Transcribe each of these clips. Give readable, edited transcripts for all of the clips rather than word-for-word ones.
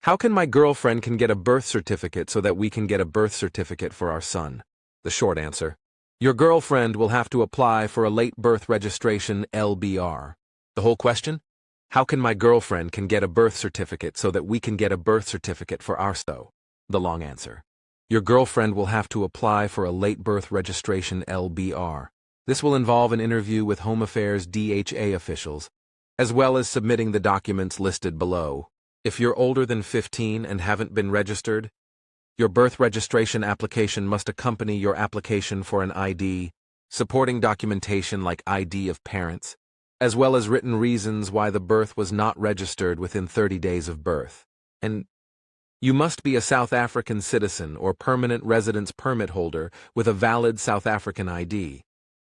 How can my girlfriend can get a birth certificate so that we can get a birth certificate for our son? The short answer. Your girlfriend will have to apply for a late birth registration LBR. The whole question? How can my girlfriend can get a birth certificate so that we can get a birth certificate for our son? The long answer. Your girlfriend will have to apply for a late birth registration LBR. This will involve an interview with Home Affairs DHA officials, as well as submitting the documents listed below. If you're older than 15 and haven't been registered, your birth registration application must accompany your application for an ID, supporting documentation like ID of parents, as well as written reasons why the birth was not registered within 30 days of birth. And you must be a South African citizen or permanent residence permit holder with a valid South African ID.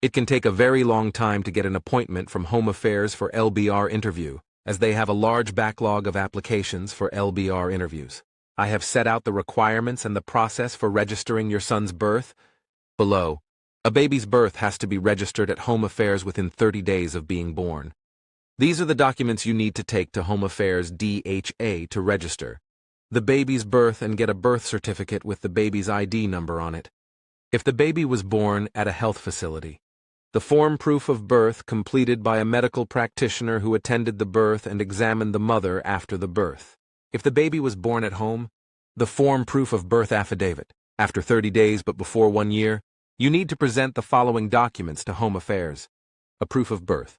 It can take a very long time to get an appointment from Home Affairs for LBR interview, as they have a large backlog of applications for LBR interviews. I have set out the requirements and the process for registering your son's birth below. A baby's birth has to be registered at Home Affairs within 30 days of being born. These are the documents you need to take to Home Affairs DHA to register the baby's birth and get a birth certificate with the baby's ID number on it. If the baby was born at a health facility, the form proof of birth completed by a medical practitioner who attended the birth and examined the mother after the birth. If the baby was born at home, the form proof of birth affidavit. After 30 days but before 1 year, you need to present the following documents to Home Affairs. A proof of birth,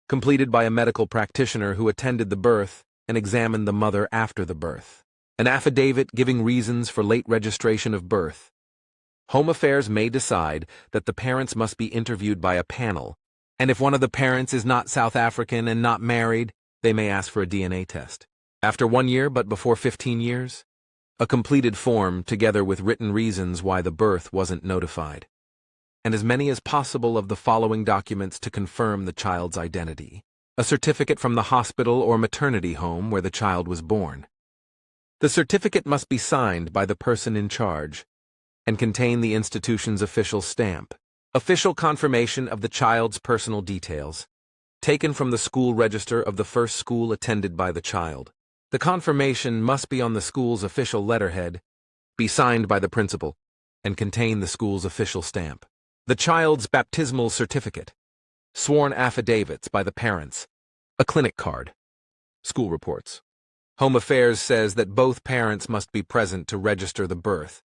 completed by a medical practitioner who attended the birth and examined the mother after the birth. An affidavit giving reasons for late registration of birth. Home Affairs may decide that the parents must be interviewed by a panel, and if one of the parents is not South African and not married, they may ask for a DNA test. After 1 year but before 15 years, a completed form together with written reasons why the birth wasn't notified, and as many as possible of the following documents to confirm the child's identity. A certificate from the hospital or maternity home where the child was born. The certificate must be signed by the person in charge and contain the institution's official stamp. Official confirmation of the child's personal details, taken from the school register of the first school attended by the child. The confirmation must be on the school's official letterhead, be signed by the principal, and contain the school's official stamp. The child's baptismal certificate, sworn affidavits by the parents, a clinic card, school reports. Home Affairs says that both parents must be present to register the birth.